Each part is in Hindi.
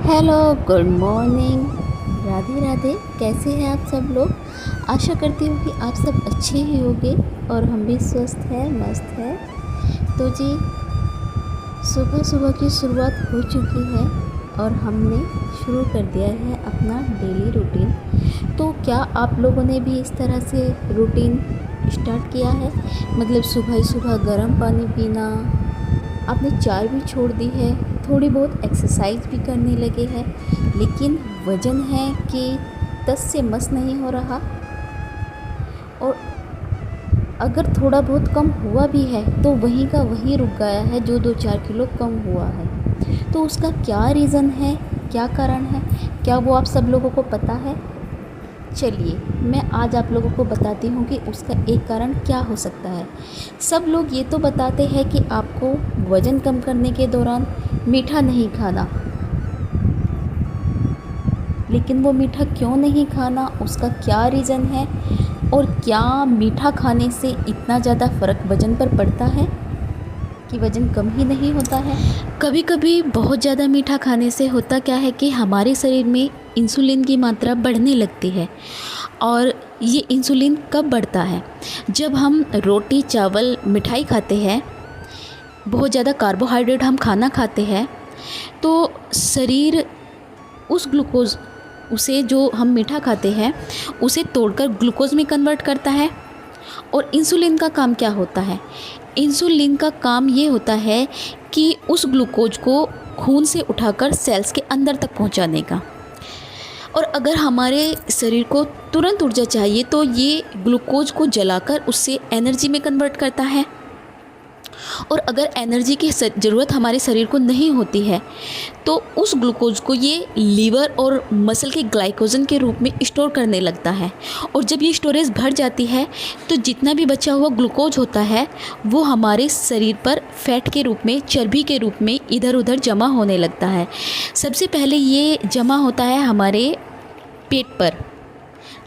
Hello, good morning, Radhe Radhe. कैसे हैं आप सब लोग? आशा करती हूँ कि आप सब अच्छे ही होंगे और हम भी स्वस्थ हैं, मस्त हैं। तो जी, सुबह सुबह की शुरुआत हो चुकी है और हमने शुरू कर दिया है अपना डेली रूटीन। तो क्या आप लोगों ने भी इस तरह से रूटीन स्टार्ट किया है? मतलब सुबह ही सुबह गर्म पानी पीना, आपने चाय भी छोड़ दी है, थोड़ी बहुत एक्सरसाइज भी करने लगे हैं, लेकिन वज़न है कि 10 से मस नहीं हो रहा। और अगर थोड़ा बहुत कम हुआ भी है तो वहीं का वहीं रुक गया है, जो 2-4 किलो कम हुआ है। तो उसका क्या रीज़न है, क्या कारण है, क्या वो आप सब लोगों को पता है? चलिए, मैं आज आप लोगों को बताती हूँ कि उसका एक कारण क्या हो सकता है। सब लोग ये तो बताते हैं कि आपको वज़न कम करने के दौरान मीठा नहीं खाना, लेकिन वो मीठा क्यों नहीं खाना, उसका क्या रीज़न है, और क्या मीठा खाने से इतना ज़्यादा फ़र्क वज़न पर पड़ता है कि वज़न कम ही नहीं होता है? कभी कभी बहुत ज़्यादा मीठा खाने से होता क्या है कि हमारे शरीर में इंसुलिन की मात्रा बढ़ने लगती है। और ये इंसुलिन कब बढ़ता है? जब हम रोटी चावल मिठाई खाते हैं, बहुत ज़्यादा कार्बोहाइड्रेट हम खाना खाते हैं, तो शरीर उस ग्लूकोज़, उसे जो हम मीठा खाते हैं उसे तोड़कर ग्लूकोज़ में कन्वर्ट करता है। और इंसुलिन का काम क्या होता है? इंसुलिन का काम ये होता है कि उस ग्लूकोज को खून से उठाकर सेल्स के अंदर तक पहुंचाने का। और अगर हमारे शरीर को तुरंत ऊर्जा चाहिए तो ये ग्लूकोज को जलाकर उससे एनर्जी में कन्वर्ट करता है। और अगर एनर्जी की ज़रूरत हमारे शरीर को नहीं होती है तो उस ग्लूकोज को ये लीवर और मसल के ग्लाइकोजन के रूप में स्टोर करने लगता है। और जब ये स्टोरेज भर जाती है तो जितना भी बचा हुआ ग्लूकोज होता है वो हमारे शरीर पर फैट के रूप में, चर्बी के रूप में इधर उधर जमा होने लगता है। सबसे पहले ये जमा होता है हमारे पेट पर,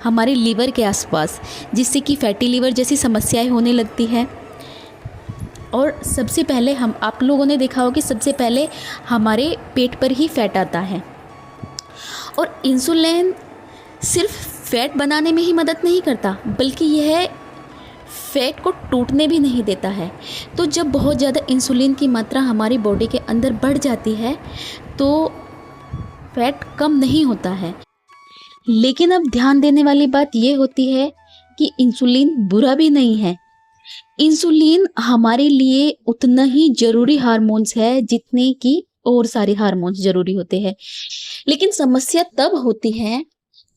हमारे लीवर के आसपास, जिससे कि फैटी लीवर जैसी समस्याएं होने लगती है। और सबसे पहले आप लोगों ने देखा होगा कि सबसे पहले हमारे पेट पर ही फैट आता है। और इंसुलिन सिर्फ फैट बनाने में ही मदद नहीं करता, बल्कि यह फैट को टूटने भी नहीं देता है। तो जब बहुत ज़्यादा इंसुलिन की मात्रा हमारी बॉडी के अंदर बढ़ जाती है तो फैट कम नहीं होता है। लेकिन अब ध्यान देने वाली बात यह होती है कि इंसुलिन बुरा भी नहीं है। इंसुलिन हमारे लिए उतना ही ज़रूरी हार्मोन्स है जितने कि और सारे हार्मोन्स ज़रूरी होते हैं। लेकिन समस्या तब होती है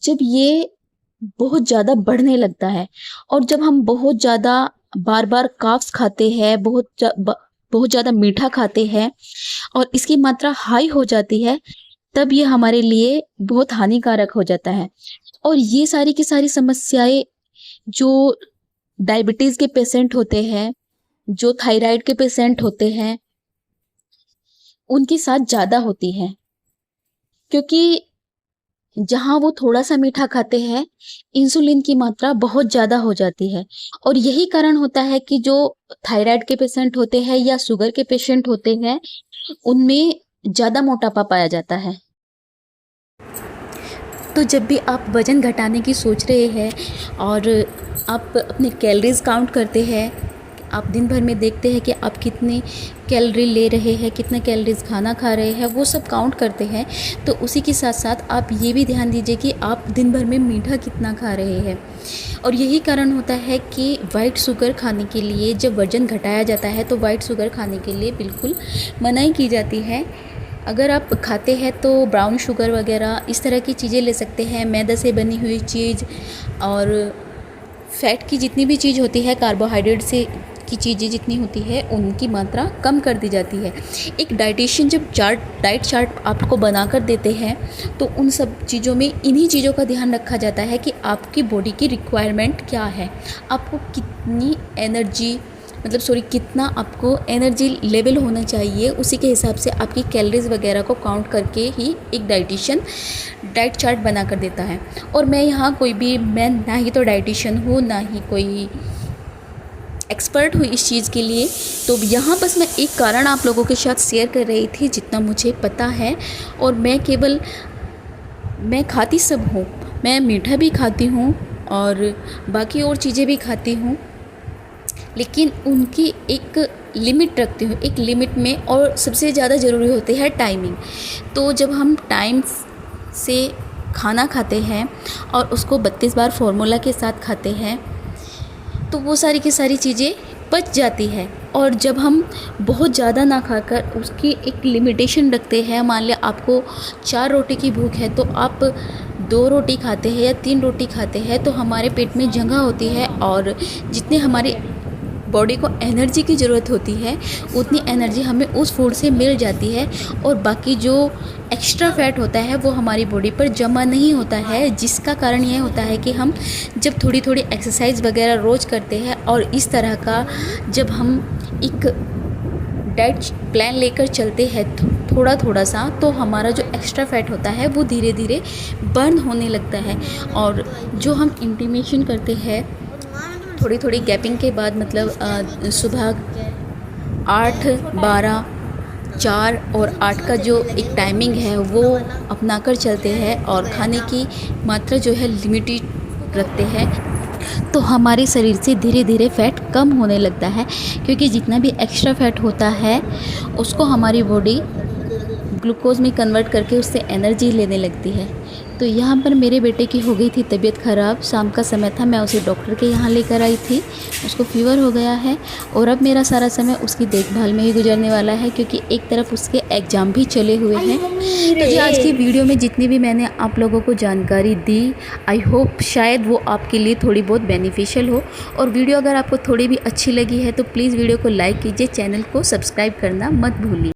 जब ये बहुत ज़्यादा बढ़ने लगता है। और जब हम बहुत ज़्यादा बार बार कार्ब्स खाते हैं, बहुत ज़्यादा मीठा खाते हैं और इसकी मात्रा हाई हो जाती है, तब ये हमारे लिए बहुत हानिकारक हो जाता है। और ये सारी की सारी समस्याएं जो डायबिटीज़ के पेशेंट होते हैं, जो थायराइड के पेशेंट होते हैं, उनके साथ ज़्यादा होती हैं। क्योंकि जहाँ वो थोड़ा सा मीठा खाते हैं, इंसुलिन की मात्रा बहुत ज़्यादा हो जाती है। और यही कारण होता है कि जो थायराइड के पेशेंट होते हैं या शुगर के पेशेंट होते हैं, उनमें ज़्यादा मोटापा पाया जाता है। तो जब भी आप वज़न घटाने की सोच रहे हैं और आप अपने कैलोरीज़ काउंट करते हैं, आप दिन भर में देखते हैं कि आप कितने कैलोरी ले रहे हैं, कितना कैलोरीज़ खाना खा रहे हैं, वो सब काउंट करते हैं, तो उसी के साथ साथ आप ये भी ध्यान दीजिए कि आप दिन भर में मीठा कितना खा रहे हैं। और यही कारण होता है कि वाइट शुगर खाने के लिए, जब वज़न घटाया जाता है तो वाइट शुगर खाने के लिए बिल्कुल मनाही की जाती है। अगर आप खाते हैं तो ब्राउन शुगर वगैरह इस तरह की चीज़ें ले सकते हैं, मैदा से बनी हुई चीज़ और फैट की जितनी भी चीज़ होती है, कार्बोहाइड्रेट से की चीज़ें जितनी होती है, उनकी मात्रा कम कर दी जाती है। एक डाइटिशियन जब डाइट चार्ट आपको बना कर देते हैं तो उन सब चीज़ों में इन्हीं चीज़ों का ध्यान रखा जाता है कि आपकी बॉडी की रिक्वायरमेंट क्या है, आपको कितनी एनर्जी, कितना आपको एनर्जी लेवल होना चाहिए, उसी के हिसाब से आपकी कैलोरीज़ वगैरह को काउंट करके ही एक डाइटिशियन डाइट चार्ट बना कर देता है। और मैं यहाँ मैं ना ही तो डाइटिशियन हूँ, ना ही कोई एक्सपर्ट हूँ इस चीज़ के लिए। तो यहाँ बस मैं एक कारण आप लोगों के साथ शेयर कर रही थी जितना मुझे पता है। और मैं खाती सब हूँ, मैं मीठा भी खाती हूँ और बाकी और चीज़ें भी खाती हूँ, लेकिन उनकी एक लिमिट रखती हूँ, एक लिमिट में। और सबसे ज़्यादा ज़रूरी होती है टाइमिंग। तो जब हम टाइम से खाना खाते हैं और उसको 32 बार फार्मूला के साथ खाते हैं तो वो सारी की सारी चीज़ें बच जाती है। और जब हम बहुत ज़्यादा ना खाकर उसकी एक लिमिटेशन रखते हैं, मान लिया आपको 4 रोटी की भूख है तो आप 2 रोटी खाते हैं या 3 रोटी खाते हैं, तो हमारे पेट में जगह होती है और जितने हमारी बॉडी को एनर्जी की ज़रूरत होती है उतनी एनर्जी हमें उस फूड से मिल जाती है। और बाकी जो एक्स्ट्रा फैट होता है वो हमारी बॉडी पर जमा नहीं होता है, जिसका कारण यह होता है कि हम जब थोड़ी थोड़ी एक्सरसाइज वगैरह रोज़ करते हैं और इस तरह का जब हम एक डाइट प्लान लेकर चलते हैं थोड़ा थोड़ा सा, तो हमारा जो एक्स्ट्रा फैट होता है वो धीरे धीरे बर्न होने लगता है। और जो हम इंटीमेशन करते हैं थोड़ी थोड़ी गैपिंग के बाद, मतलब सुबह 8, 12, 4 और 8 का जो एक टाइमिंग है वो अपना कर चलते हैं और खाने की मात्रा जो है लिमिटेड रखते हैं, तो हमारे शरीर से धीरे धीरे फ़ैट कम होने लगता है। क्योंकि जितना भी एक्स्ट्रा फैट होता है उसको हमारी बॉडी ग्लूकोज में कन्वर्ट करके उससे एनर्जी लेने लगती है। तो यहाँ पर मेरे बेटे की हो गई थी तबीयत ख़राब, शाम का समय था, मैं उसे डॉक्टर के यहाँ लेकर आई थी, उसको फ़ीवर हो गया है और अब मेरा सारा समय उसकी देखभाल में ही गुजरने वाला है क्योंकि एक तरफ उसके एग्ज़ाम भी चले हुए हैं। तो जी आज की वीडियो में जितनी भी मैंने आप लोगों को जानकारी दी, आई होप शायद वो आपके लिए थोड़ी बहुत बेनिफिशियल हो। और वीडियो अगर आपको थोड़ी भी अच्छी लगी है तो प्लीज़ वीडियो को लाइक कीजिए, चैनल को सब्सक्राइब करना मत भूलिए।